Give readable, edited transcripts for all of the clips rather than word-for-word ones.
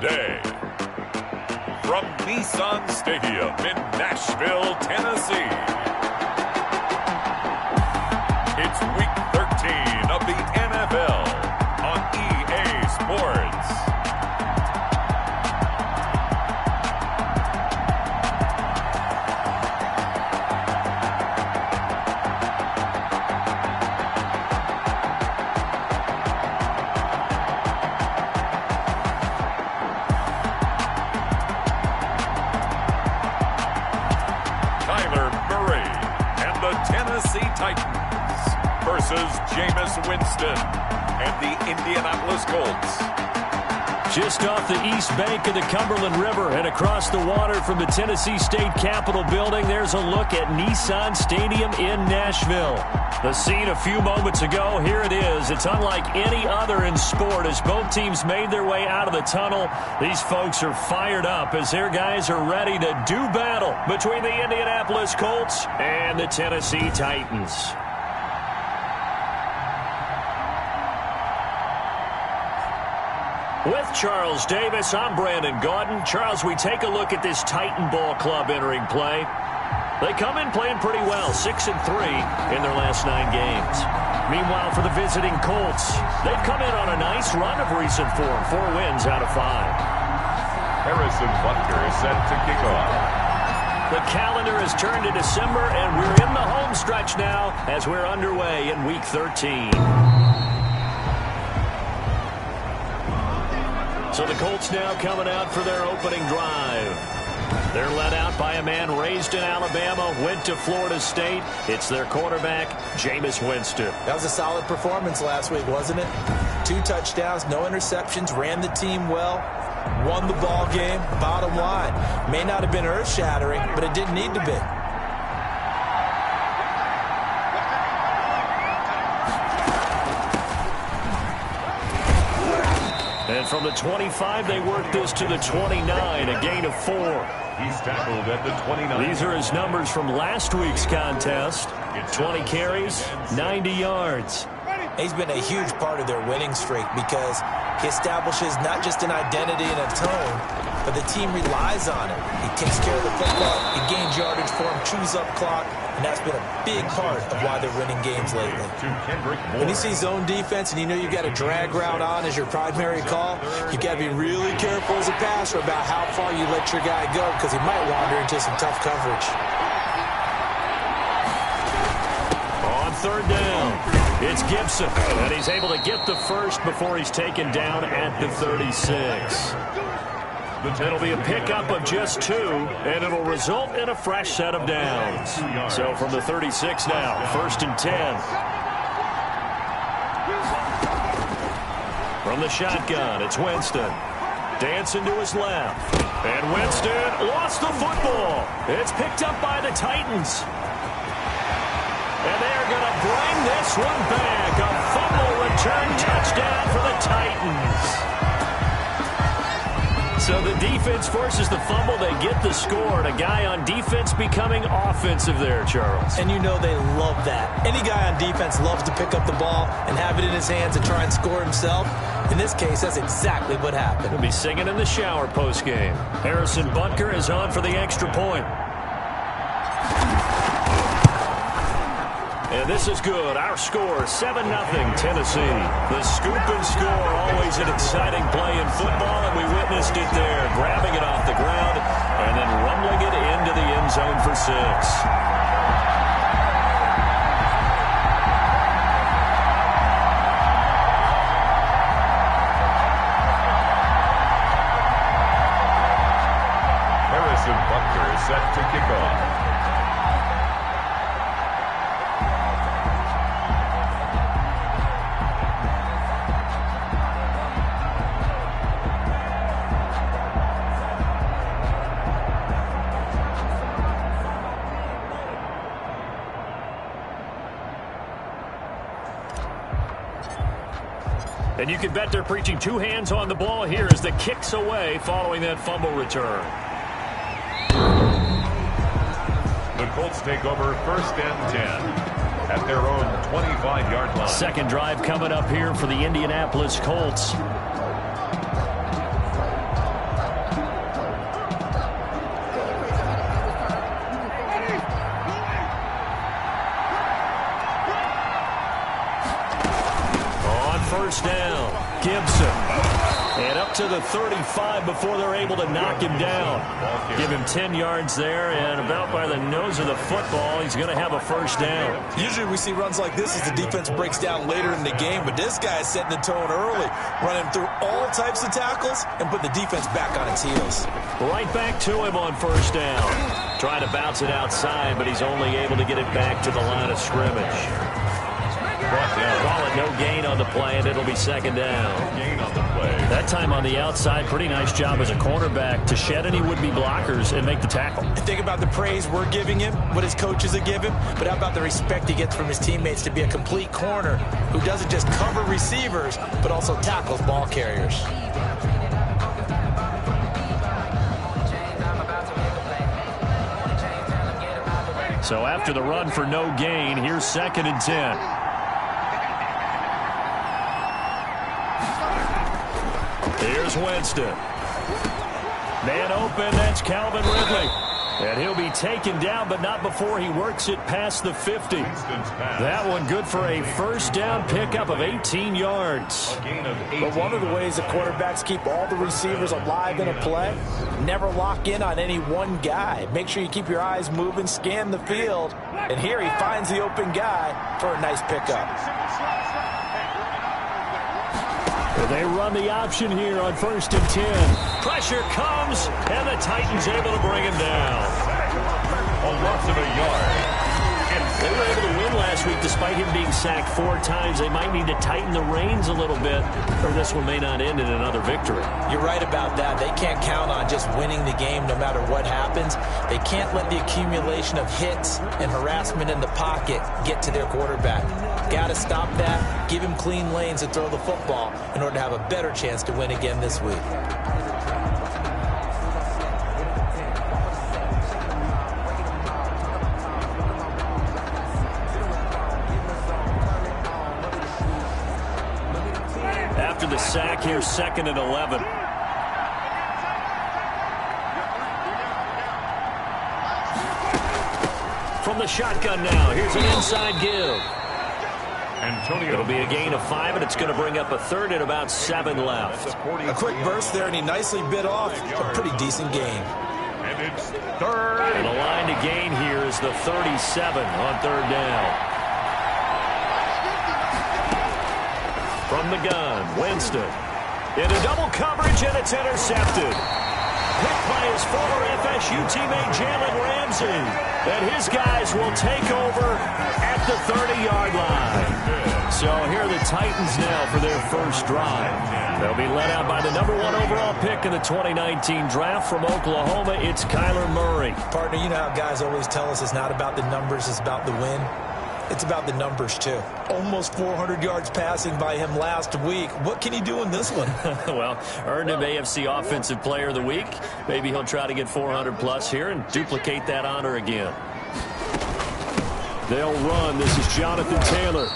today, from Nissan Stadium in Nashville, Tennessee, it's Week 13 of the NFL on EA Sports. Titans versus Jameis Winston and the Indianapolis Colts. Just off the east bank of the Cumberland River and across the water from the Tennessee State Capitol building, there's a look at Nissan Stadium in Nashville. The scene a few moments ago, here it is. It's unlike any other in sport as both teams made their way out of the tunnel. These folks are fired up as their guys are ready to do battle between the Indianapolis Colts and the Tennessee Titans. With Charles Davis, I'm Brandon Gaudin. Charles, we take a look at this Titan Ball Club entering play. They come in playing pretty well, 6-3 in their last 9 games. Meanwhile, for the visiting Colts, they've come in on a nice run of recent form, 4 wins out of 5. Harrison Butker is set to kick off. The calendar has turned to December, and we're in the home stretch now as we're underway in Week 13. So the Colts now coming out for their opening drive. They're led out by a man raised in Alabama, went to Florida State. It's their quarterback, Jameis Winston. That was a solid performance last week, wasn't it? 2 touchdowns, no interceptions, ran the team well, won the ball game. Bottom line, may not have been earth-shattering, but it didn't need to be. And from the 25, they work this to the 29, a gain of 4. He's tackled at the 29. These are his numbers from last week's contest. 20 carries, 90 yards. He's been a huge part of their winning streak because he establishes not just an identity and a tone, but the team relies on it. He takes care of the football, he gains yardage for him, chews up clock, and that's been a big part of why they're winning games lately. When you see zone defense and you know you've got a drag route on as your primary call, you've got to be really careful as a passer about how far you let your guy go because he might wander into some tough coverage. On 3rd down. It's Gibson, and he's able to get the first before he's taken down at the 36. It'll be a pickup of just 2, and it'll result in a fresh set of downs. So from the 36 now, 1st and 10. From the shotgun, it's Winston. Dancing to his left. And Winston lost the football. It's picked up by the Titans. And they're going to bring this one back. A fumble return touchdown for the Titans. So the defense forces the fumble. They get the score. And a guy on defense becoming offensive there, Charles. And you know they love that. Any guy on defense loves to pick up the ball and have it in his hands and try and score himself. In this case, that's exactly what happened. He'll be singing in the shower postgame. Harrison Butker is on for the extra point. And this is good. Our score, 7-0 Tennessee. The scoop and score, always an exciting play in football, and we witnessed it there, grabbing it off the ground and then rumbling it into the end zone for 6. Harrison Butker is set to kick off. And you can bet they're preaching 2 hands on the ball here as the kick's away following that fumble return. The Colts take over 1st and 10 at their own 25-yard line. Second drive coming up here for the Indianapolis Colts. first down. Gibson. And up to the 35 before they're able to knock him down. Give him 10 yards there, and about by the nose of the football, he's going to have a first down. Usually we see runs like this as the defense breaks down later in the game, but this guy is setting the tone early, running through all types of tackles and put the defense back on its heels. Right back to him on first down. Trying to bounce it outside, but he's only able to get it back to the line of scrimmage. Call it no gain on the play, and it'll be second down. That time on the outside, pretty nice job as a cornerback to shed any would-be blockers and make the tackle. Think about the praise we're giving him, what his coaches are giving, but how about the respect he gets from his teammates to be a complete corner who doesn't just cover receivers, but also tackles ball carriers. So after the run for no gain, here's 2nd and 10. Here's Winston. Man open, that's Calvin Ridley. And he'll be taken down, but not before he works it past the 50. That one good for a first down pickup of 18 yards. But one of the ways the quarterbacks keep all the receivers alive in a play, never lock in on any one guy. Make sure you keep your eyes moving, scan the field. And here he finds the open guy for a nice pickup. They run the option here on 1st and 10. Pressure comes, and the Titans able to bring him down. A loss of a yard. They were able to win last week despite him being sacked 4 times. They might need to tighten the reins a little bit, or this one may not end in another victory. You're right about that. They can't count on just winning the game no matter what happens. They can't let the accumulation of hits and harassment in the pocket get to their quarterback. Got to stop that, give him clean lanes to throw the football in order to have a better chance to win again this week. After the sack, here's 2nd and 11. From the shotgun now, here's an inside give. It'll be a gain of 5, and it's going to bring up a 3rd and about 7 left. A quick burst there, and he nicely bit off a pretty decent gain. And it's 3rd. And the line to gain here is the 37 on 3rd down. From the gun, Winston. Into double coverage, and it's intercepted. Picked by his former FSU teammate Jalen Ramsey. And his guys will take over at the 30-yard line. So here are the Titans now for their first drive. They'll be led out by the number 1 overall pick in the 2019 draft from Oklahoma. It's Kyler Murray. Partner, you know how guys always tell us it's not about the numbers, it's about the win. It's about the numbers, too. Almost 400 yards passing by him last week. What can he do in this one? Well, earned him AFC Offensive Player of the Week. Maybe he'll try to get 400-plus here and duplicate that honor again. They'll run. This is Jonathan Taylor.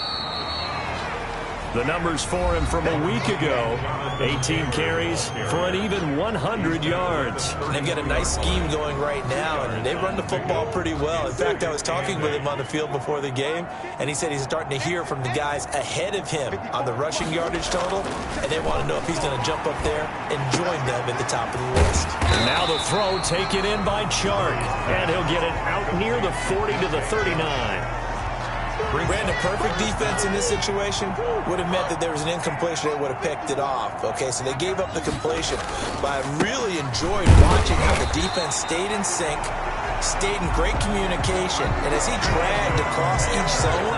The numbers for him from a week ago. 18 carries for an even 100 yards. They've got a nice scheme going right now, and they run the football pretty well. In fact, I was talking with him on the field before the game, and he said he's starting to hear from the guys ahead of him on the rushing yardage total, and they want to know if he's going to jump up there and join them at the top of the list. And now the throw taken in by Chark, and he'll get it out near the 40 to the 39. Ran a perfect defense in this situation would have meant that there was an incompletion. They would have picked it off. Okay, so they gave up the completion. But I really enjoyed watching how the defense stayed in sync, stayed in great communication. And as he dragged across each zone,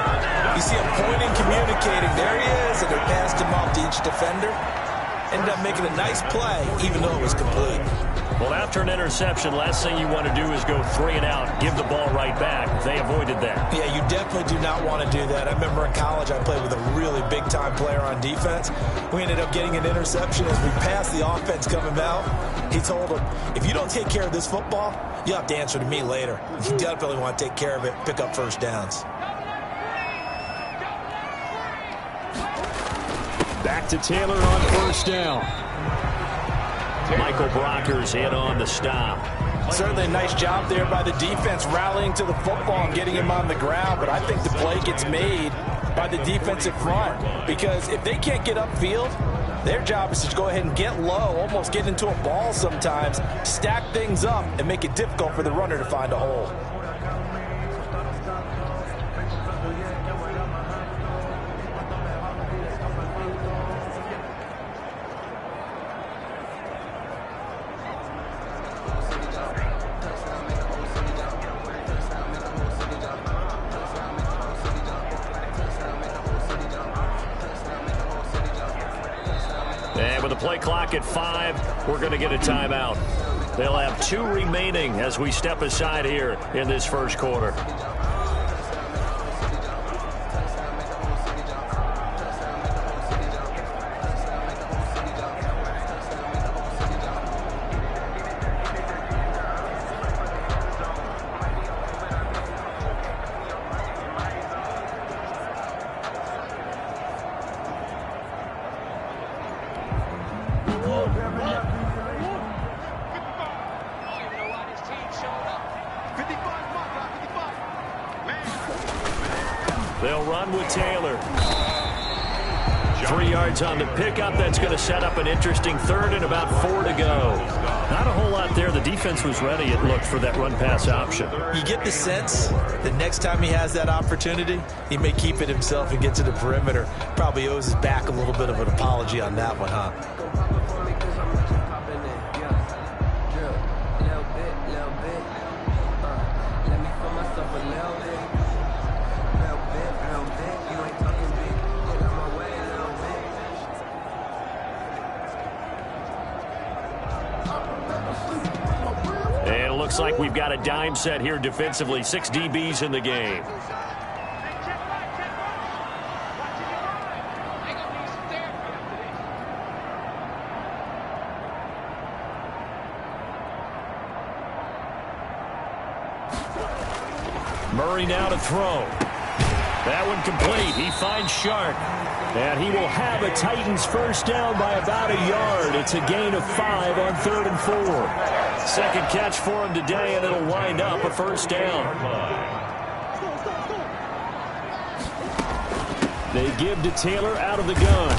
you see him pointing, communicating. There he is, and they passed him off to each defender. Ended up making a nice play, even though it was complete. Well, after an interception, last thing you want to do is go 3 and out, give the ball right back. They avoided that. Yeah, you definitely do not want to do that. I remember in college I played with a really big-time player on defense. We ended up getting an interception as we passed the offense coming out. He told him, if you don't take care of this football, you'll have to answer to me later. You definitely want to take care of it, pick up first downs. Back to Taylor on first down. Michael Brockers in on the stop. Certainly a nice job there by the defense rallying to the football and getting him on the ground, but I think the play gets made by the defensive front, because if they can't get upfield, their job is to go ahead and get low, almost get into a ball sometimes, stack things up, and make it difficult for the runner to find a hole. And with the play clock at 5, we're going to get a timeout. They'll have 2 remaining as we step aside here in this first quarter. They'll run with Taylor. 3 yards on the pickup. That's going to set up an interesting third and about 4 to go. Not a whole lot there. The defense was ready, it looked, for that run-pass option. You get the sense that next time he has that opportunity, he may keep it himself and get to the perimeter. Probably owes his back a little bit of an apology on that one, huh? Looks like we've got a dime set here defensively. 6 DBs in the game. Murray now to throw. That one complete. He finds Shark. And he will have a Titans first down by about a yard. It's a gain of 5 on 3rd and 4. Second catch for him today, and it'll wind up a first down. They give to Taylor out of the gun.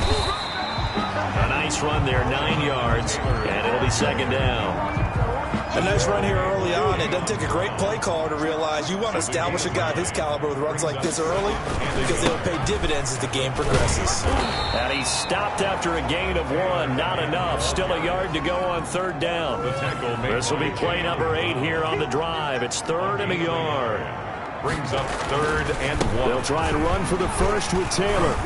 A nice run there, 9 yards, and it'll be second down. A nice run here early on. It doesn't take a great play caller to realize you want to establish a guy of his caliber with runs like this early, because they'll pay dividends as the game progresses. And he stopped after a gain of 1. Not enough. Still a yard to go on 3rd down. This will be play number 8 here on the drive. It's 3rd and a yard. Brings up 3rd and 1. They'll try and run for the first with Taylor.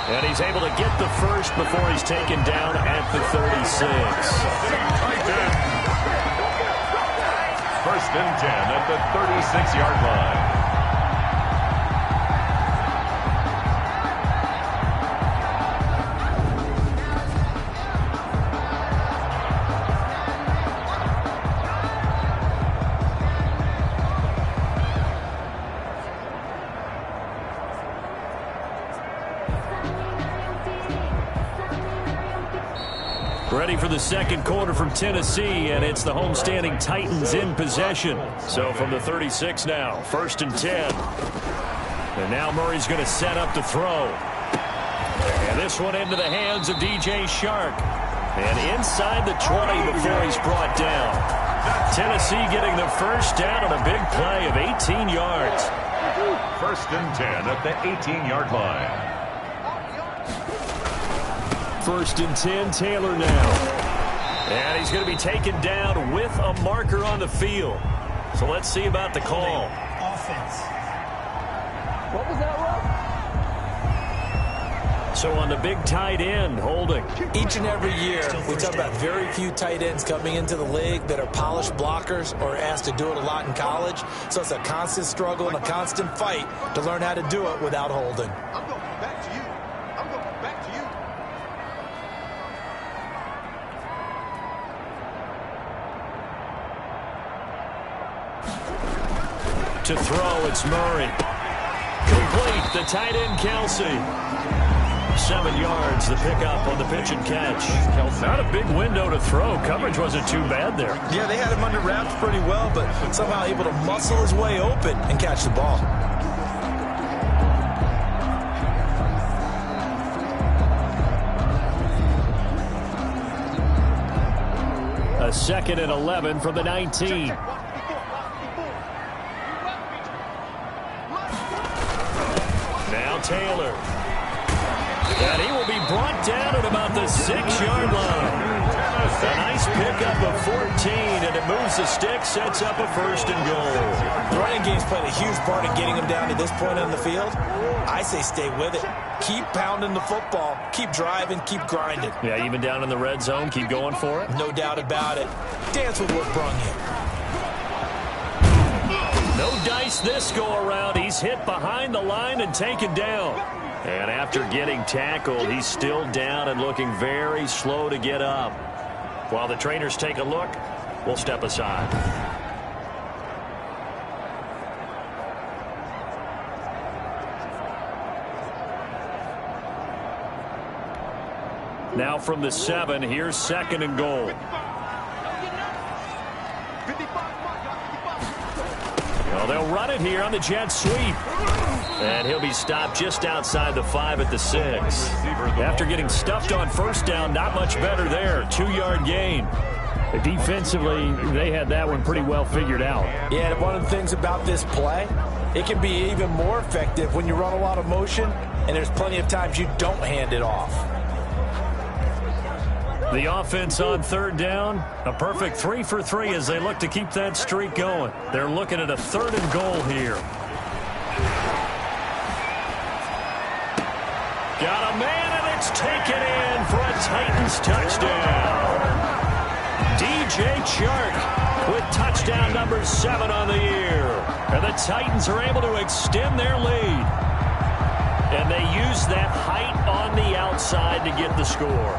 And he's able to get the first before he's taken down at the 36. First and 10 at the 36-yard line. Ready for the second quarter from Tennessee, and it's the homestanding Titans in possession. So from the 36 now, 1st and 10. And now Murray's going to set up to throw. And this one into the hands of DJ Shark. And inside the 20 before he's brought down. Tennessee getting the first down on a big play of 18 yards. 1st and 10 at the 18-yard line. 1st and 10, Taylor now. And he's going to be taken down with a marker on the field. So let's see about the call. Offense. What was that, Rob? So on the big tight end, holding. Each and every year, we talk about very few tight ends coming into the league that are polished blockers or asked to do it a lot in college. So it's a constant struggle and a constant fight to learn how to do it without holding. I'm going back to you. I'm going back to you. To throw, it's Murray. Complete, the tight end, Kelsey. 7 yards, the pickup on the pitch and catch. Not a big window to throw. Coverage wasn't too bad there. Yeah, they had him under wraps pretty well, but somehow able to muscle his way open and catch the ball. A 2nd and 11 from the 19. Now Taylor. And he will be brought down at about the 6-yard line. A nice pickup of 14, and it moves the stick, sets up a 1st and goal. The running game's played a huge part in getting him down to this point on the field. I say stay with it. Keep pounding the football. Keep driving. Keep grinding. Yeah, even down in the red zone, keep going for it. No doubt about it. Dance with what brung you. No dice this go-around. He's hit behind the line and taken down. And after getting tackled, he's still down and looking very slow to get up. While the trainers take a look, we'll step aside. Now from the 7, here's 2nd and goal. Well, they'll run it here on the jet sweep. And he'll be stopped just outside the 5 at the 6. After getting stuffed on 1st down, not much better there. 2-yard gain. Defensively, they had that one pretty well figured out. Yeah, and one of the things about this play, it can be even more effective when you run a lot of motion, and there's plenty of times you don't hand it off. The offense on 3rd down, a perfect 3 for 3 as they look to keep that streak going. They're looking at a 3rd and goal here. Got a man, and it's taken in for a Titans touchdown. DJ Chark with touchdown number 7 on the year. And the Titans are able to extend their lead. And they use that height on the outside to get the score.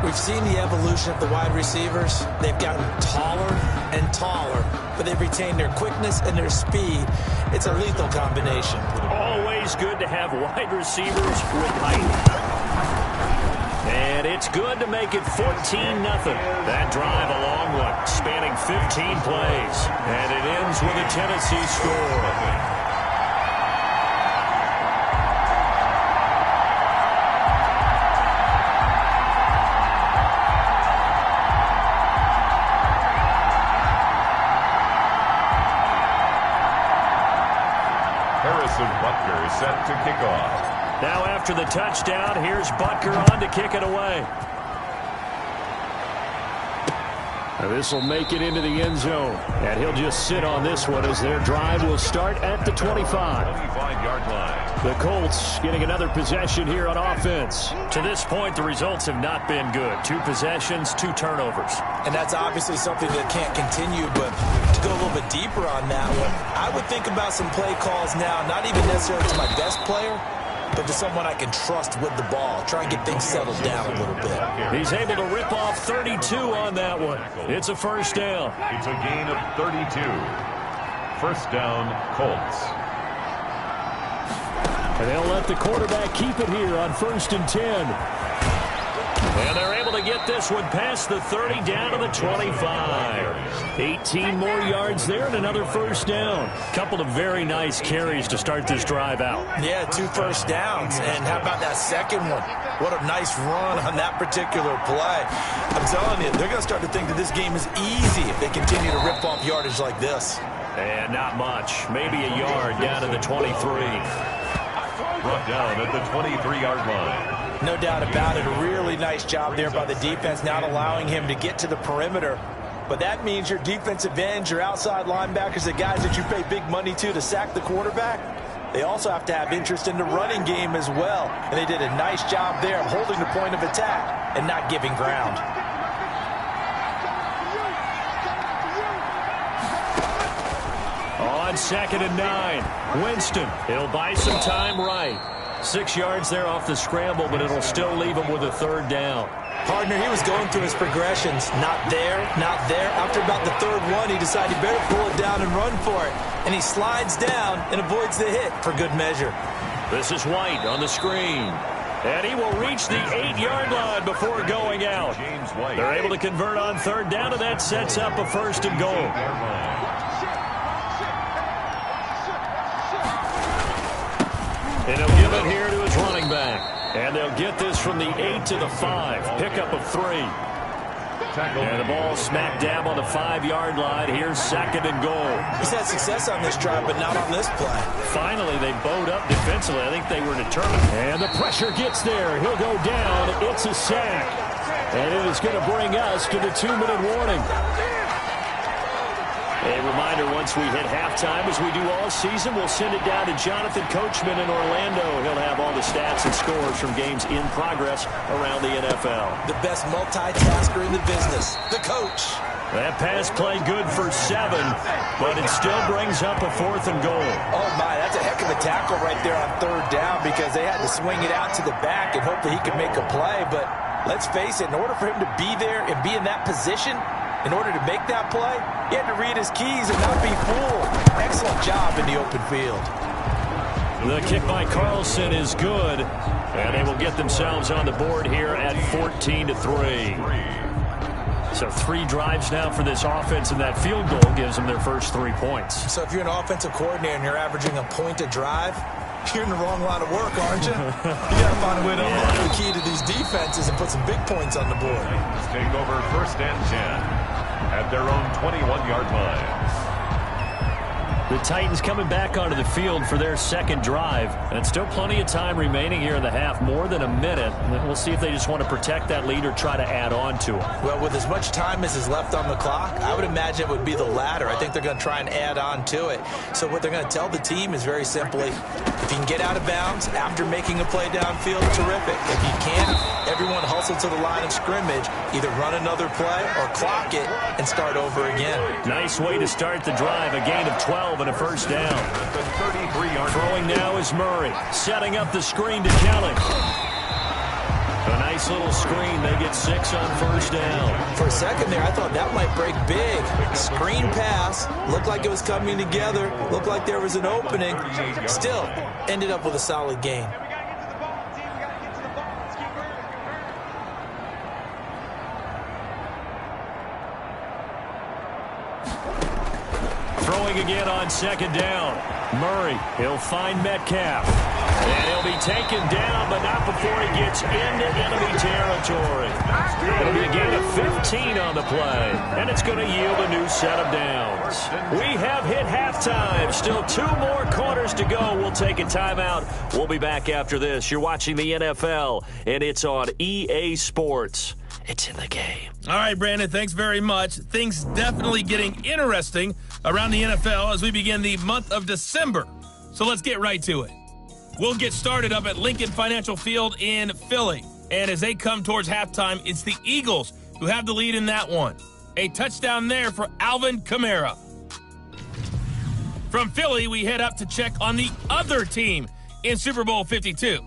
We've seen the evolution of the wide receivers. They've gotten taller and taller, but they've retained their quickness and their speed. It's a lethal combination. Always good to have wide receivers with height. And it's good to make it 14-0. That drive a long one, spanning 15 plays. And it ends with a Tennessee score. Butker set to kick off. Now after the touchdown, here's Butker on to kick it away. This will make it into the end zone. And he'll just sit on this one as their drive will start at the 25. 25-yard line. The Colts getting another possession here on offense. To this point, the results have not been good. 2 possessions, 2 turnovers. And that's obviously something that can't continue, but to go a little bit deeper on that one, I would think about some play calls now, not even necessarily to my best player, but to someone I can trust with the ball. Try and get things settled down a little bit. He's able to rip off 32 on that one. It's a 1st down. It's a gain of 32. 1st down, Colts. And they'll let the quarterback keep it here on 1st and 10. And they're able to get this one past the 30 down to the 25. 18 more yards there and another 1st down. Couple of very nice carries to start this drive out. Yeah, 2 1st downs. And how about that second one? What a nice run on that particular play. I'm telling you, they're going to start to think that this game is easy if they continue to rip off yardage like this. And not much. Maybe a yard down to the 23. Brought down at the 23-yard line. No doubt about it. A really nice job there by the defense, not allowing him to get to the perimeter. But that means your defensive ends, your outside linebackers, the guys that you pay big money to sack the quarterback, they also have to have interest in the running game as well. And they did a nice job there of holding the point of attack and not giving ground. On 2nd and 9, Winston. He'll buy some time right. 6 yards there off the scramble, but it'll still leave him with a 3rd down. Partner, he was going through his progressions. Not there, not there. After about the 3rd one, he decided he better pull it down and run for it. And he slides down and avoids the hit for good measure. This is White on the screen. And he will reach the 8-yard line before going out. They're able to convert on 3rd down, and that sets up a 1st and goal. And he'll give it here to his running back. And they'll get this from the 8 to the 5. Pickup of 3. tackle. And the ball smack dab on the 5-yard line. Here's 2nd and goal. He's had success on this drive, but not on this play. Finally, they bowed up defensively. I think they were determined. And the pressure gets there. He'll go down. It's a sack. And it is going to bring us to the 2-minute warning. A reminder, once we hit halftime, as we do all season, we'll send it down to Jonathan Coachman in Orlando. He'll have all the stats and scores from games in progress around the NFL. The best multitasker in the business, the coach. That pass play good for 7, but it still brings up a 4th and goal. Oh, my, that's a heck of a tackle right there on 3rd down because they had to swing it out to the back and hope that he could make a play. But let's face it, in order for him to be there and be in that position, in order to make that play, he had to read his keys and not be fooled. Excellent job in the open field. The kick by Carlson is good, and they will get themselves on the board here at 14-3. So 3 drives now for this offense, and that field goal gives them their first 3 points. So if you're an offensive coordinator and you're averaging a point a drive, you're in the wrong line of work, aren't you? You got to find a way to unlock the key to these defenses and put some big points on the board. Let's take over 1st and 10 at their own 21-yard line. The Titans coming back onto the field for their 2nd drive. And still plenty of time remaining here in the half, more than a minute. And we'll see if they just want to protect that lead or try to add on to it. Well, with as much time as is left on the clock, I would imagine it would be the latter. I think they're going to try and add on to it. So what they're going to tell the team is very simply, if you can get out of bounds after making a play downfield, terrific. If you can't, everyone hustle to the line of scrimmage, either run another play or clock it and start over again. Nice way to start the drive, a gain of 12 and a 1st down. Throwing now is Murray, setting up the screen to Kelly. A nice little screen. They get 6 on 1st down. For a second there, I thought that might break big. Screen pass. Looked like it was coming together. Looked like there was an opening. Still, ended up with a solid gain. Throwing again on 2nd down. Murray, he'll find Metcalf. And he'll be taken down, but not before he gets into enemy territory. It'll be a gain of 15 on the play, and it's going to yield a new set of downs. We have hit halftime. Still 2 more quarters to go. We'll take a timeout. We'll be back after this. You're watching the NFL, and it's on EA Sports. It's in the game. All right, Brandon, thanks very much. Things definitely getting interesting around the NFL as we begin the month of December. So let's get right to it. We'll get started up at Lincoln Financial Field in Philly. And as they come towards halftime, it's the Eagles who have the lead in that one. A touchdown there for Alvin Kamara. From Philly, we head up to check on the other team in Super Bowl 52,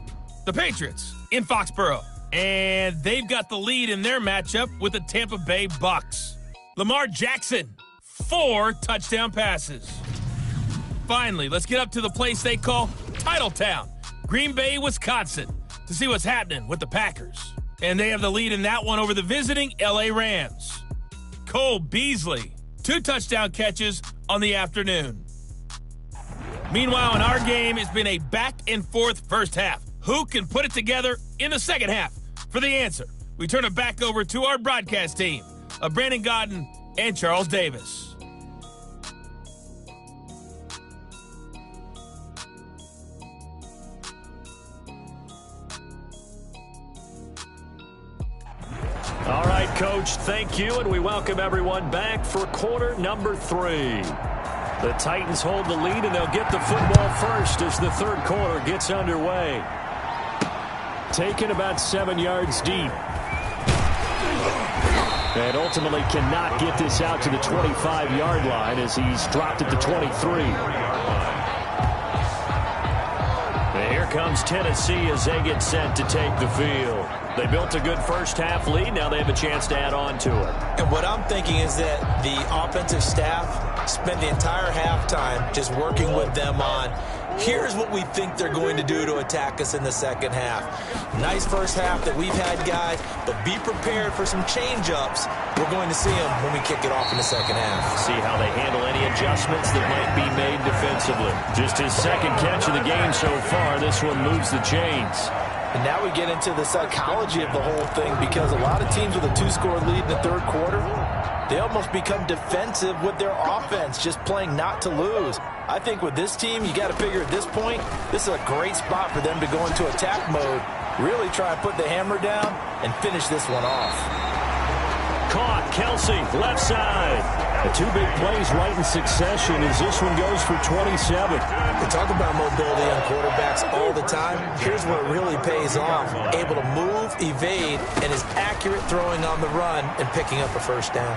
the Patriots in Foxborough. And they've got the lead in their matchup with the Tampa Bay Bucks. Lamar Jackson, 4 touchdown passes. Finally, let's get up to the place they call Titletown, Green Bay, Wisconsin, to see what's happening with the Packers. And they have the lead in that one over the visiting LA Rams. Cole Beasley, 2 touchdown catches on the afternoon. Meanwhile, in our game, it's been a back-and-forth first half. Who can put it together in the second half? For the answer, we turn it back over to our broadcast team of Brandon Godden and Charles Davis. All right, Coach, thank you, and we welcome everyone back for quarter number 3. The Titans hold the lead, and they'll get the football first as the 3rd quarter gets underway. Taken about 7 yards deep. And ultimately cannot get this out to the 25-yard line as he's dropped at the 23. And here comes Tennessee as they get set to take the field. They built a good first half lead. Now they have a chance to add on to it. And what I'm thinking is that the offensive staff spent the entire halftime just working with them on, here's what we think they're going to do to attack us in the second half. Nice first half that we've had, guys, but be prepared for some change-ups. We're going to see them when we kick it off in the second half. See how they handle any adjustments that might be made defensively. Just his 2nd catch of the game so far. This one moves the chains. And now we get into the psychology of the whole thing, because a lot of teams with a 2-score lead in the third quarter, they almost become defensive with their offense, just playing not to lose. I think with this team, you got to figure at this point, this is a great spot for them to go into attack mode, really try and put the hammer down and finish this one off. Caught, Kelsey, left side. The two big plays right in succession as this one goes for 27. We talk about mobility on quarterbacks all the time. Here's where it really pays off. Able to move, evade, and is accurate throwing on the run and picking up a first down.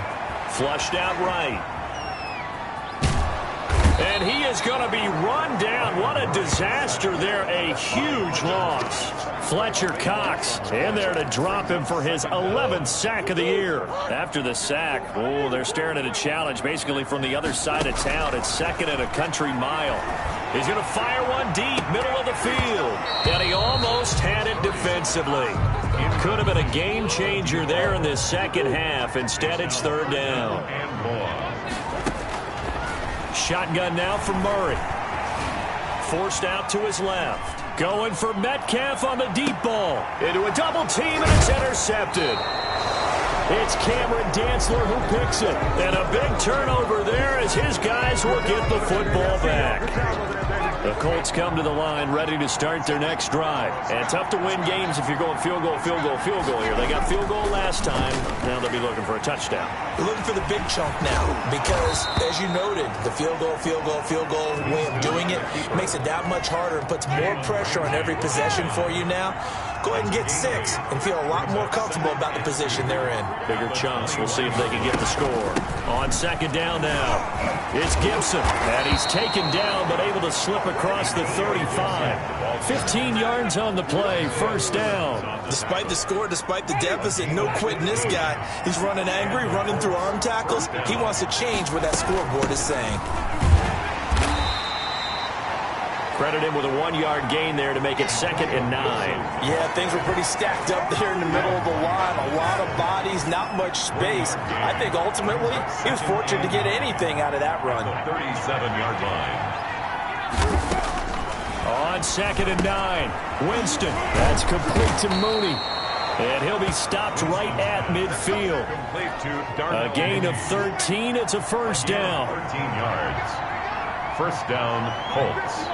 Flushed out right. And he is going to be run down. What a disaster there. A huge loss. Fletcher Cox in there to drop him for his 11th sack of the year. After the sack, oh, they're staring at a challenge basically from the other side of town. It's second and a country mile. He's going to fire one deep, middle of the field. And he almost had it defensively. Could have been a game changer there in this second half. Instead, it's third down. Shotgun now for Murray. Forced out to his left. Going for Metcalf on the deep ball. Into a double team, and it's intercepted. It's Cameron Dantzler who picks it. And a big turnover there as his guys will get the football back. The Colts come to the line ready to start their next drive. And tough to win games if you're going field goal, field goal, field goal here. They got field goal last time. Now they'll be looking for a touchdown. They're looking for the big chunk now because, as you noted, the field goal way of doing it makes it that much harder and puts more pressure on every possession for you now. Go ahead and get 6 and feel a lot more comfortable about the position they're in. Bigger chunks. We'll see if they can get the score. On second down now, it's Gibson. And he's taken down but able to slip across the 35. 15 yards on the play, first down. Despite the score, despite the deficit, no quitting this guy. He's running angry, running through arm tackles. He wants to change what that scoreboard is saying. Credit him with a 1-yard gain there to make it second and 9. Yeah, things were pretty stacked up there in the middle of the line. A lot of bodies, not much space. I think ultimately he was fortunate to get anything out of that run. 37-yard line. On second and 9, Winston. That's complete to Mooney. And he'll be stopped right at midfield. A gain of 13. It's a first down. 13 yards. First down, Colts.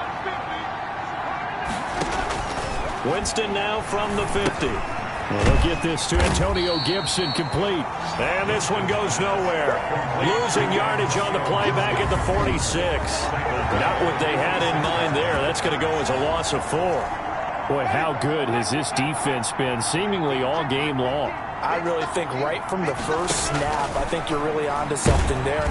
Winston now from the 50. Well, they'll get this to Antonio Gibson complete. And this one goes nowhere. Losing yardage on the play back at the 46. Not what they had in mind there. That's going to go as a loss of 4. Boy, how good has this defense been seemingly all game long? I really think right from the first snap, I think you're really onto something there.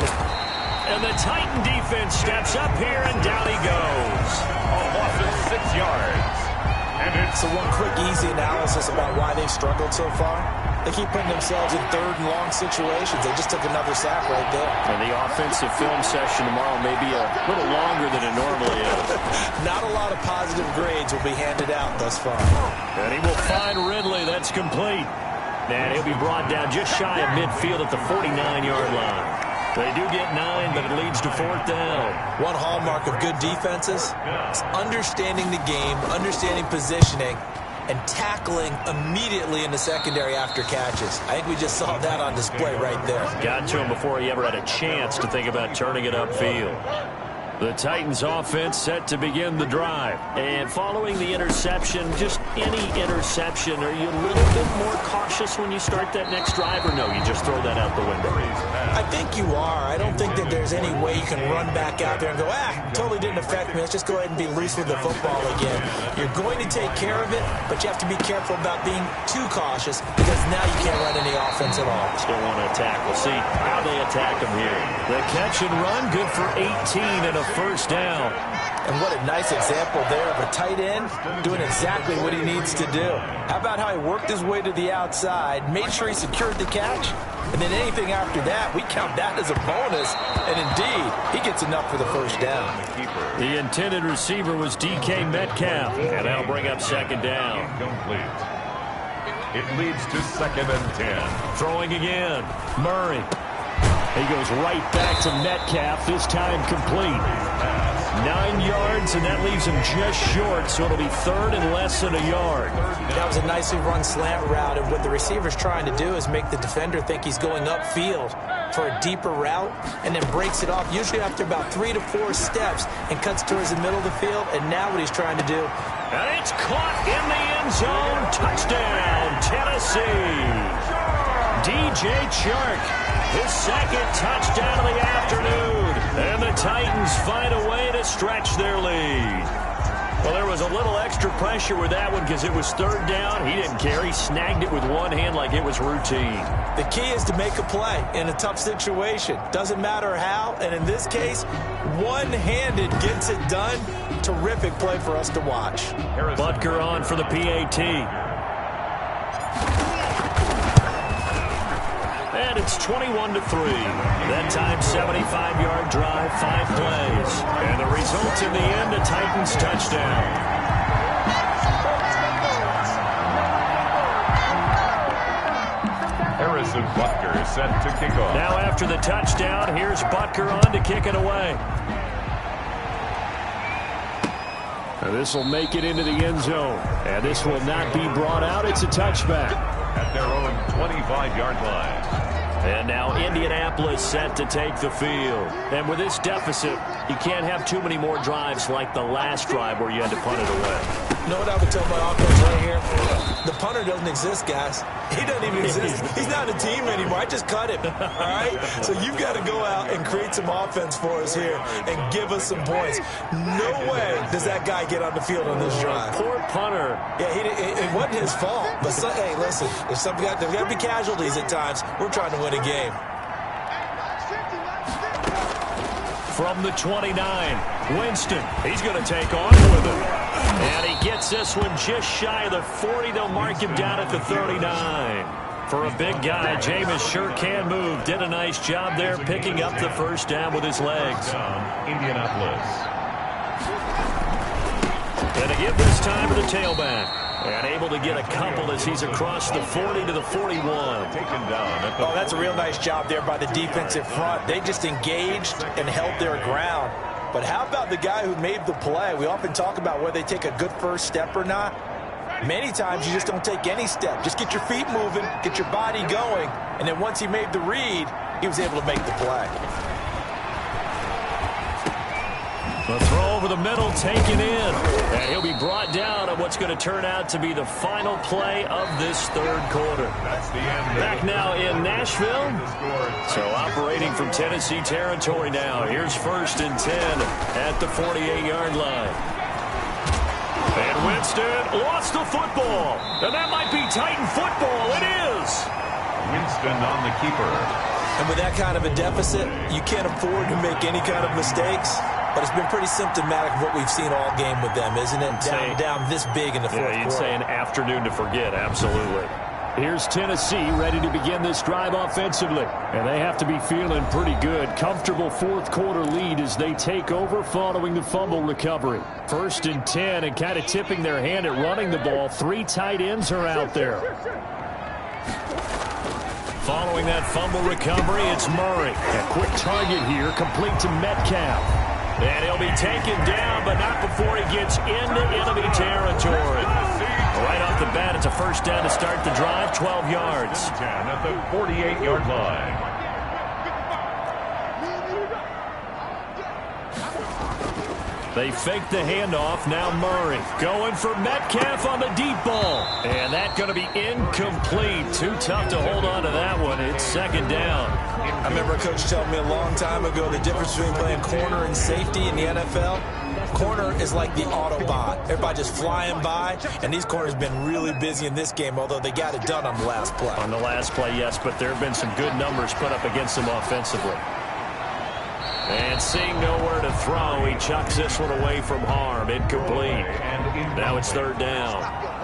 And the Titan defense steps up here, and down he goes. A loss of 6 yards. And it's So one quick, easy analysis about why they've struggled so far. They keep putting themselves in third and long situations. They just took another sack right there. And the offensive film session tomorrow may be a little longer than it normally is. Not a lot of positive grades will be handed out thus far. And he will find Ridley. That's complete. And he'll be brought down just shy of midfield at the 49-yard line. They do get 9, but it leads to fourth down. One hallmark of good defenses is understanding the game, understanding positioning, and tackling immediately in the secondary after catches. I think we just saw that on display right there. Got to him before he ever had a chance to think about turning it upfield. The Titans offense set to begin the drive. And following the interception, just any interception, are you a little bit more cautious when you start that next drive, or no, you just throw that out the window? I think you are. I don't think that there's any way you can run back out there and go, totally didn't affect me. Let's just go ahead and be loose with the football again. You're going to take care of it, but you have to be careful about being too cautious because now you can't run any offense at all. Still want to attack. We'll see how they attack them here. The catch and run, good for 18 and a first down. And what a nice example there of a tight end doing exactly what he needs to do. How about how he worked his way to the outside, made sure he secured the catch, and then anything after that, we count that as a bonus. And indeed, he gets enough for the first down. The intended receiver was DK Metcalf, and that'll bring up second down. Incomplete. It leads to second and 10. Throwing again, Murray. He goes right back to Metcalf, this time complete. 9 yards, and that leaves him just short, so it'll be third and less than a yard. That was a nicely run slant route, and what the receiver's trying to do is make the defender think he's going upfield for a deeper route, and then breaks it off, usually after about 3 to 4 steps, and cuts towards the middle of the field, and now what he's trying to do. And it's caught in the end zone. Touchdown, Tennessee. DJ Chark, his second touchdown of the afternoon. And the Titans find a way to stretch their lead. Well, there was a little extra pressure with that one because it was third down. He didn't care. He snagged it with one hand like it was routine. The key is to make a play in a tough situation. Doesn't matter how, and in this case, one-handed gets it done. Terrific play for us to watch. Butker on for the PAT. And it's 21-3. That time, 75-yard drive, 5 plays. And the result in the end, a Titans touchdown. Harrison Butker is set to kick off. Now after the touchdown, here's Butker on to kick it away. And this will make it into the end zone. And this will not be brought out. It's a touchback. At their own 25-yard line. And now Indianapolis set to take the field. And with this deficit, you can't have too many more drives like the last drive where you had to punt it away. You know what I would tell my offense right here? The punter doesn't exist, guys. He doesn't even exist. He's not a team anymore. I just cut him, all right? So you've got to go out and create some offense for us here and give us some points. No way does that guy get on the field on this drive. Poor punter. Yeah, it wasn't his fault. But, hey, listen, there's got to be casualties at times. We're trying to win a game. From the 29, Winston. He's going to take on with him. And he gets this one just shy of the 40. They'll mark him down at the 39. For a big guy, Jameis sure can move. Did a nice job there picking up the first down with his legs. Indianapolis. And to give this time to the tailback. And able to get a couple as he's across the 40 to the 41. Taken down at the that's a real nice job there by the defensive front. They just engaged and held their ground. But how about the guy who made the play? We often talk about whether they take a good first step or not. Many times you just don't take any step. Just get your feet moving, get your body going, and then once he made the read, he was able to make the play. The throw over the middle taken in. And he'll be brought down on what's going to turn out to be the final play of this third quarter. That's the end. Back now in Nashville. So operating from Tennessee territory now. Here's 1st and 10 at the 48-yard line. And Winston lost the football. And that might be Titan football. It is. Winston on the keeper. And with that kind of a deficit, you can't afford to make any kind of mistakes. But it's been pretty symptomatic of what we've seen all game with them, isn't it? Down this big in the fourth quarter. Yeah, you'd say an afternoon to forget, absolutely. Here's Tennessee ready to begin this drive offensively. And they have to be feeling pretty good. Comfortable fourth quarter lead as they take over following the fumble recovery. 1st and 10 and kind of tipping their hand at running the ball. 3 tight ends are out there. Following that fumble recovery, it's Murray. A quick target here, complete to Metcalf. And he'll be taken down, but not before he gets into enemy territory. Right off the bat, it's a first down to start the drive, 12 yards. At the 48-yard line. They fake the handoff. Now Murray going for Metcalf on the deep ball. And that's going to be incomplete. Too tough to hold on to that one. It's 2nd down. I remember a coach telling me a long time ago the difference between playing corner and safety in the NFL. Corner is like the Autobahn. Everybody just flying by, and these corners have been really busy in this game, although they got it done on the last play. On the last play, yes, but there have been some good numbers put up against them offensively. And seeing nowhere to throw, he chucks this one away from harm. Incomplete. Now it's 3rd down.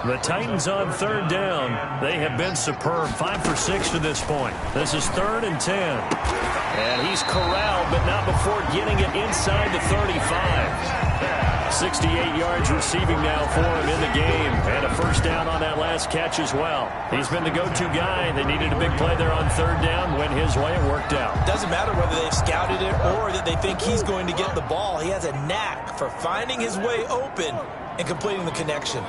The Titans on 3rd down. They have been superb. 5 for 6 to this point. This is 3rd and 10. And he's corralled, but not before getting it inside the 35. 68 yards receiving now for him in the game. And a first down on that last catch as well. He's been the go-to guy. They needed a big play there on third down. Went his way. It worked out. Doesn't matter whether they've scouted it or that they think he's going to get the ball. He has a knack for finding his way open and completing the connection.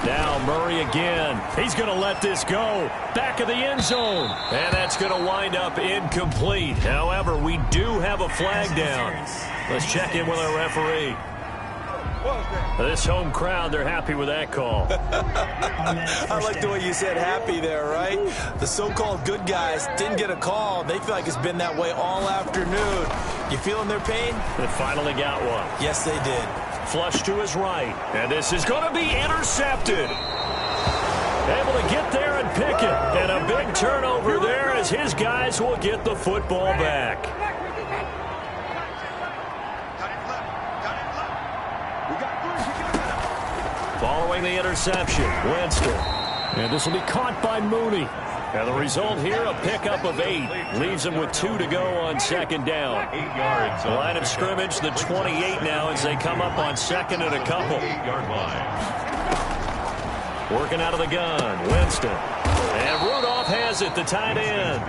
Now Murray again. He's going to let this go. Back of the end zone. And that's going to wind up incomplete. However, we do have a flag down. Let's check in with our referee. This home crowd, they're happy with that call. I like the way you said happy there, right? The so-called good guys didn't get a call. They feel like it's been that way all afternoon. You feeling their pain? They finally got one. Yes, they did. Flush to his right. And this is going to be intercepted. Able to get there and pick it. And a big turnover there as his guys will get the football back. Following the interception, Winston. And this will be caught by Mooney. And the result here, a pickup of 8. Leaves him with 2 to go on second down. 8 yards. Line of scrimmage, the 28 now as they come up on second and a couple. 8-yard line. Working out of the gun, Winston. And Rudolph has it, the tight end.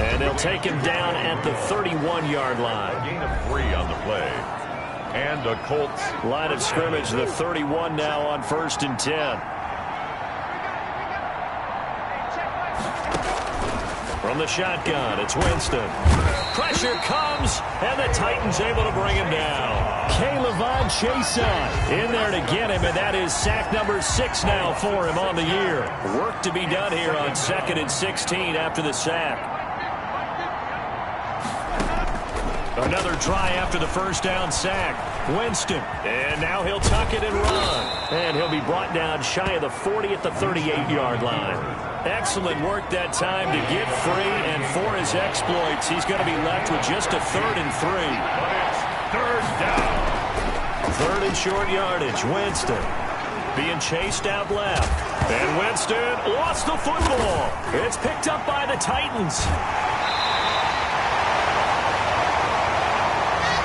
And they'll take him down at the 31-yard line. A gain of 3 on the play. And a Colts. Line of scrimmage, the 31 now on 1st and 10. From the shotgun, it's Winston. Pressure comes, and the Titans able to bring him down. K'Lavon Chaisson in there to get him, and that is sack number 6 now for him on the year. Work to be done here on 2nd and 16 after the sack. Another try after the first down sack. Winston, and now he'll tuck it and run. And he'll be brought down shy of the 40 at the 38-yard line. Excellent work that time to get free, and for his exploits, he's going to be left with just a 3rd and 3. Third down. 3rd and short yardage. Winston being chased out left. And Winston lost the football. It's picked up by the Titans.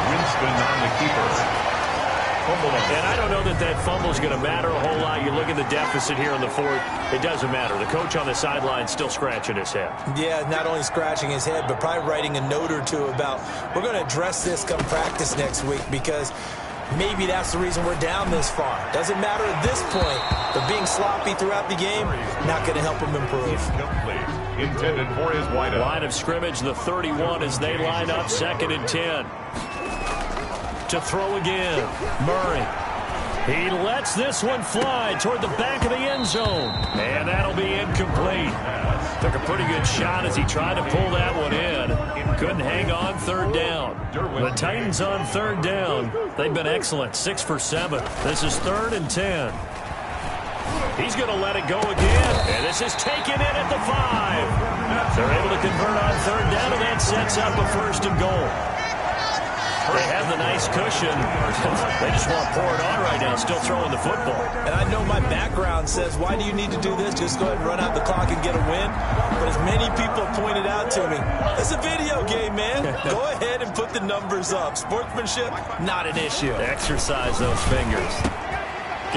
Winston on the keeper. And I don't know that that fumble is going to matter a whole lot. You look at the deficit here in the 4th. It doesn't matter. The coach on the sideline still scratching his head. Yeah, not only scratching his head, but probably writing a note or two about we're going to address this come practice next week because maybe that's the reason we're down this far. Doesn't matter at this point, but being sloppy throughout the game, not going to help him improve. Intended for his wideout. Line of scrimmage, the 31 as they line up 2nd and 10. To throw again, Murray. He lets this one fly toward the back of the end zone. And that'll be incomplete. Took a pretty good shot as he tried to pull that one in. Couldn't hang on 3rd down. The Titans on 3rd down. They've been excellent, 6 for 7. This is 3rd and 10. He's going to let it go again. And this is taken in at the 5. They're able to convert on 3rd down, and that sets up a 1st and goal. They have the nice cushion. They just want to pour it on right now, still throwing the football. And I know my background says, why do you need to do this? Just go ahead and run out the clock and get a win. But as many people have pointed out to me, it's a video game, man. Go ahead and put the numbers up. Sportsmanship, not an issue. Exercise those fingers.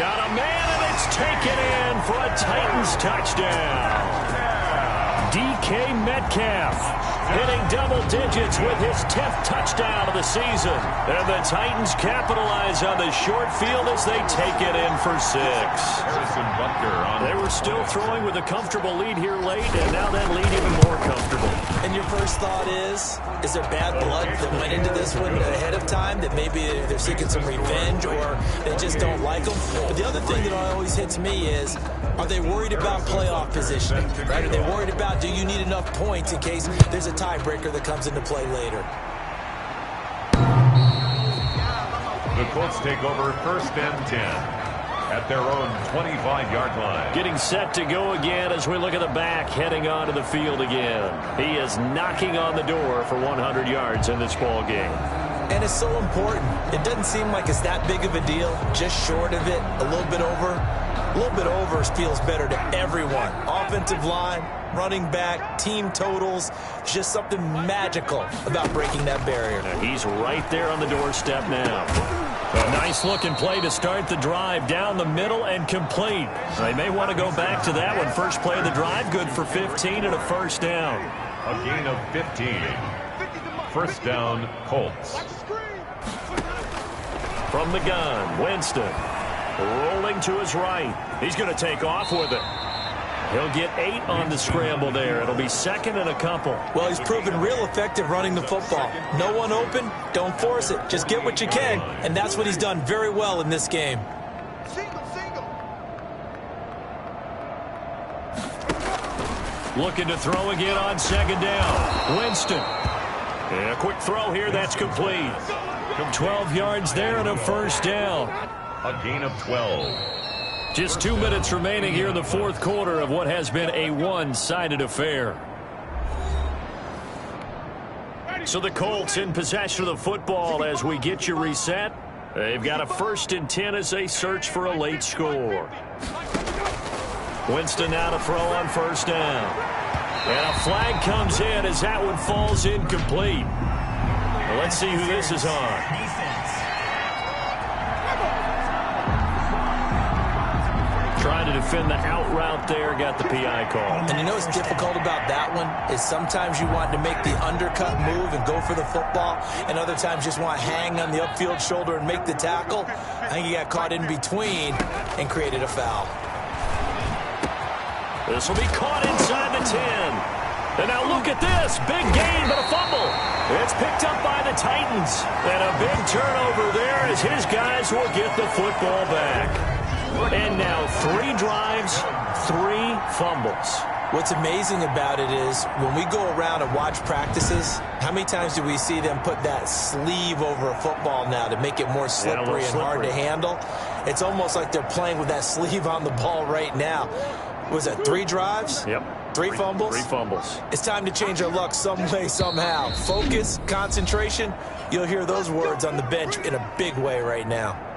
Got a man, and it's taken in for a Titans touchdown. DK Metcalf hitting double digits with his 10th touchdown of the season. And the Titans capitalize on the short field as they take it in for 6. Harrison Butker on. They were still throwing with a comfortable lead here late, and now that lead even more comfortable. And your first thought is there bad blood that went into this one ahead of time, that maybe they're seeking some revenge or they just don't like them? But the other thing that always hits me is, are they worried about playoff positioning? Right? Are they worried about, do you need enough points in case there's a tiebreaker that comes into play later? The Colts take over 1st and 10 at their own 25-yard line. Getting set to go again as we look at the back, heading onto the field again. He is knocking on the door for 100 yards in this ball game. And it's so important. It doesn't seem like it's that big of a deal, just short of it, a little bit over. A little bit over feels better to everyone. Offensive line, running back, team totals, just something magical about breaking that barrier. And he's right there on the doorstep now. A nice-looking play to start the drive down the middle and complete. They may want to go back to that one. First play of the drive, good for 15 and a first down. A gain of 15. First down, Colts. From the gun, Winston. Rolling to his right. He's going to take off with it. He'll get 8 on the scramble there. It'll be second and a couple. Well, he's proven real effective running the football. No one open, don't force it. Just get what you can, and that's what he's done very well in this game. Looking to throw again on second down. Winston. And a quick throw here, that's complete. 12 yards there and a first down. A gain of 12. Just 2 minutes remaining here in the fourth quarter of what has been a one-sided affair. So the Colts in possession of the football as we get you reset. They've got a 1st and 10 as they search for a late score. Winston now to throw on first down. And a flag comes in as that one falls incomplete. Well, let's see who this is on. Trying to defend the out route there, got the PI call. And you know what's difficult about that one is sometimes you want to make the undercut move and go for the football, and other times just want to hang on the upfield shoulder and make the tackle. I think he got caught in between and created a foul. This will be caught inside the 10. And now look at this. Big gain, but a fumble. It's picked up by the Titans. And a big turnover there as his guys will get the football back. And now 3 drives, 3 fumbles. What's amazing about it is when we go around and watch practices, how many times do we see them put that sleeve over a football now to make it more slippery and hard to handle? It's almost like they're playing with that sleeve on the ball right now. Was that 3 drives? Yep. 3 fumbles? 3 fumbles. It's time to change our luck some way, somehow. Focus, concentration. You'll hear those words on the bench in a big way right now.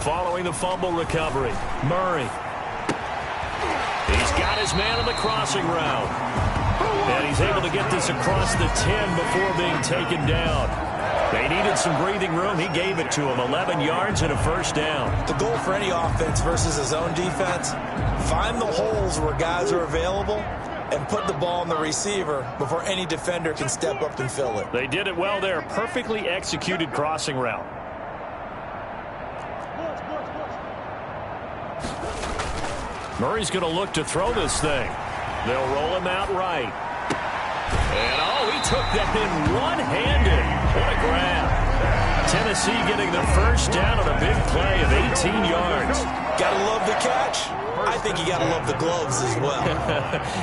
Following the fumble recovery, Murray. He's got his man on the crossing route. And he's able to get this across the 10 before being taken down. They needed some breathing room. He gave it to him. 11 yards and a first down. The goal for any offense versus his own defense, find the holes where guys are available and put the ball on the receiver before any defender can step up and fill it. They did it well there. Perfectly executed crossing route. Murray's going to look to throw this thing. They'll roll him out right. And, oh, he took that in one-handed. What a grab. Tennessee getting the first down on a big play of 18 yards. Gotta love the catch. I think you gotta love the gloves as well.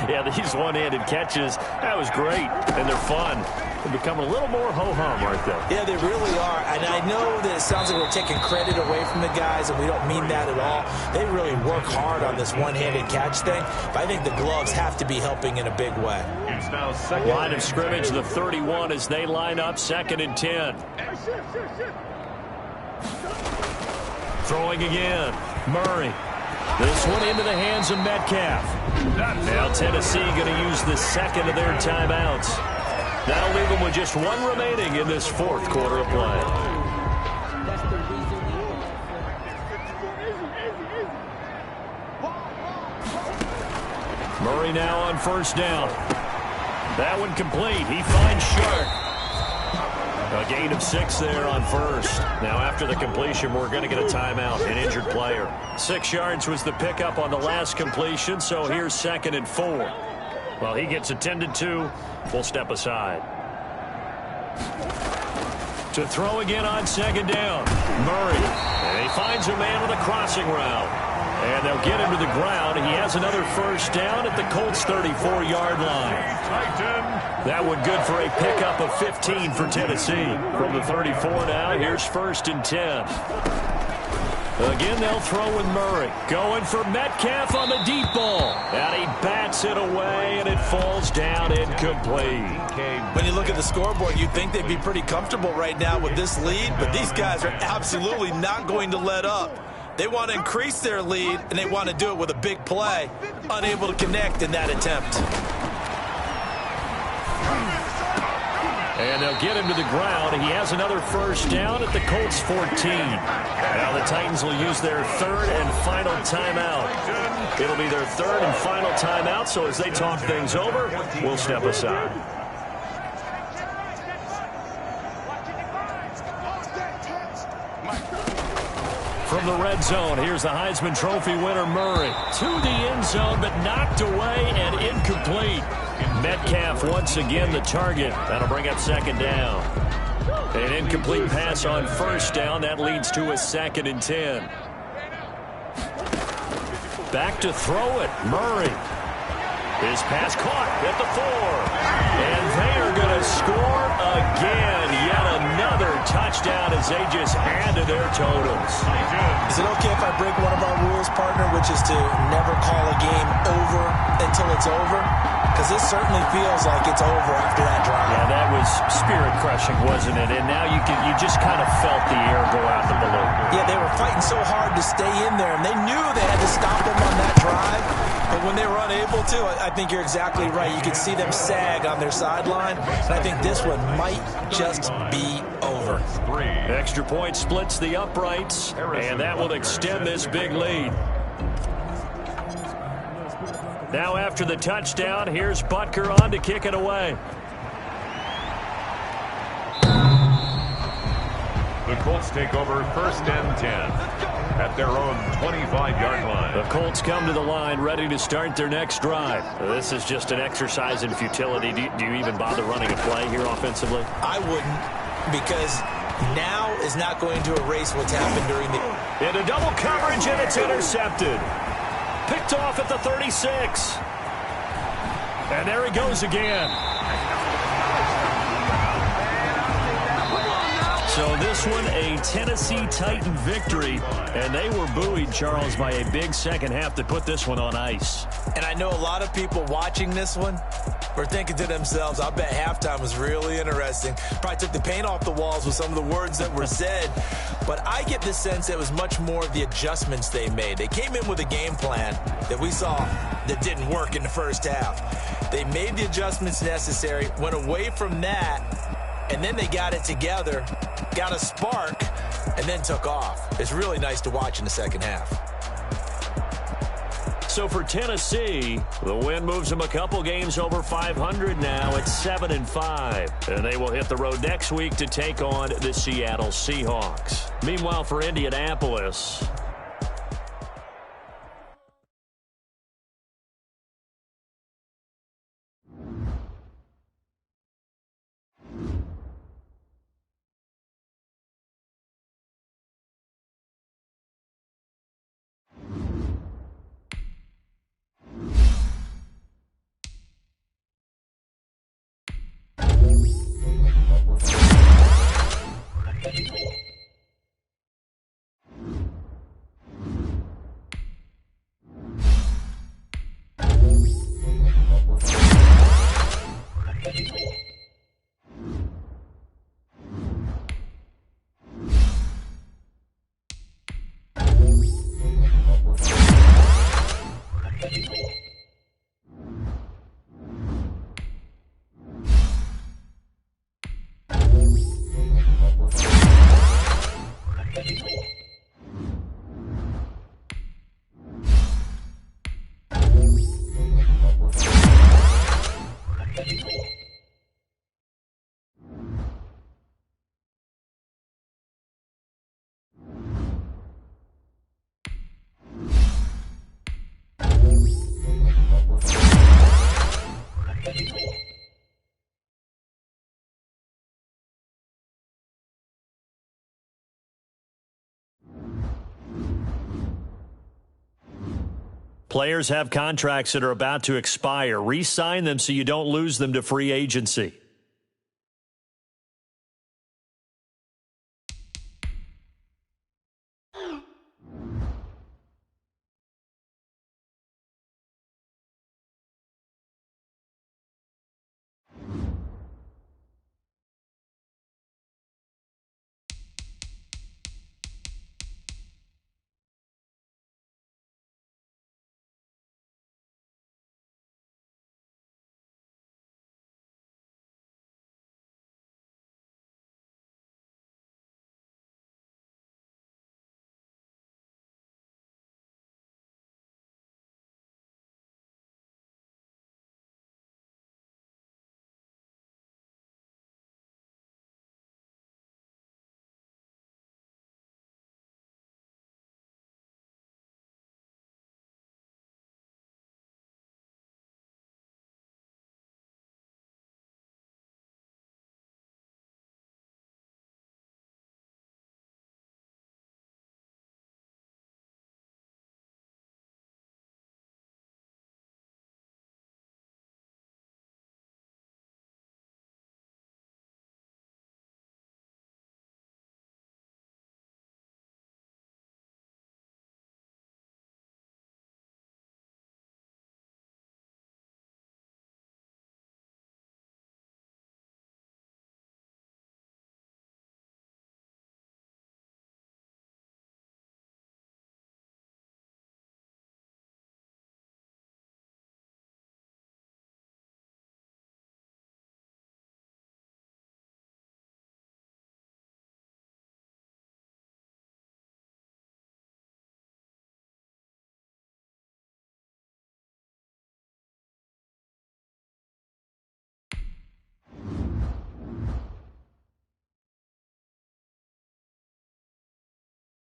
Yeah, these one-handed catches, that was great, and they're fun. They're becoming a little more ho-hum, aren't they? Yeah, they really are. And I know that it sounds like we're taking credit away from the guys, and we don't mean that at all. They really work hard on this one-handed catch thing, but I think the gloves have to be helping in a big way. It's now second. Line of scrimmage, the 31 as they line up, 2nd and 10. Throwing again, Murray. This one into the hands of Metcalf. Now Tennessee going to use the second of their timeouts. That'll leave them with just 1 remaining in this fourth quarter of play. Murray now on first down. That one complete. He finds Shark. A gain of 6 there on first. Now after the completion, we're going to get a timeout, an injured player. 6 yards was the pickup on the last completion, so here's 2nd and 4. Well, he gets attended to. We'll step aside. To throw again on 2nd down. Murray. And he finds a man with a crossing route. And they'll get him to the ground. He has another first down at the Colts' 34-yard line. That one good for a pickup of 15 for Tennessee. From the 34 now, here's 1st and 10. Again, they'll throw with Murray. Going for Metcalf on the deep ball. And he bats it away, and it falls down incomplete. When you look at the scoreboard, you'd think they'd be pretty comfortable right now with this lead, but these guys are absolutely not going to let up. They want to increase their lead, and they want to do it with a big play. Unable to connect in that attempt. And they'll get him to the ground. He has another first down at the Colts 14. Now the Titans will use their third and final timeout. It'll be their third and final timeout, so as they talk things over, we'll step aside. From the red zone, here's the Heisman Trophy winner Murray. To the end zone, but knocked away and incomplete. Metcalf once again the target. That'll bring up second down. An incomplete pass on first down. That leads to a 2nd and 10. Back to throw it. Murray. His pass caught at the 4. And they are going to score again. Yet another touchdown as they just add to their totals. Is it okay if I break one of our rules, partner, which is to never call a game over until it's over? Because this certainly feels like it's over after that drive. Yeah, that was spirit-crushing, wasn't it? And now you just kind of felt the air go out the balloon. Yeah, they were fighting so hard to stay in there, and they knew they had to stop them on that drive. But when they were unable to, I think you're exactly right. You could see them sag on their sideline, and I think this one might just be over. Extra point splits the uprights, and that will extend this big lead. Now after the touchdown, here's Butker on to kick it away. The Colts take over 1st and 10 at their own 25-yard line. The Colts come to the line ready to start their next drive. This is just an exercise in futility. Do you even bother running a play here offensively? I wouldn't, because now is not going to erase what's happened during the... Into double coverage, and it's intercepted. Picked off at the 36. And there he goes again. So this one, a Tennessee Titan victory. And they were buoyed, Charles, by a big second half to put this one on ice. And I know a lot of people watching this one were thinking to themselves, I bet halftime was really interesting. Probably took the paint off the walls with some of the words that were said. But I get the sense it was much more of the adjustments they made. They came in with a game plan that we saw that didn't work in the first half. They made the adjustments necessary, went away from that, and then they got it together, got a spark, and then took off. It's really nice to watch in the second half. So for Tennessee, the win moves them a couple games over 500 now. It's 7-5. And they will hit the road next week to take on the Seattle Seahawks. Meanwhile, for Indianapolis, players have contracts that are about to expire. Re-sign them so you don't lose them to free agency.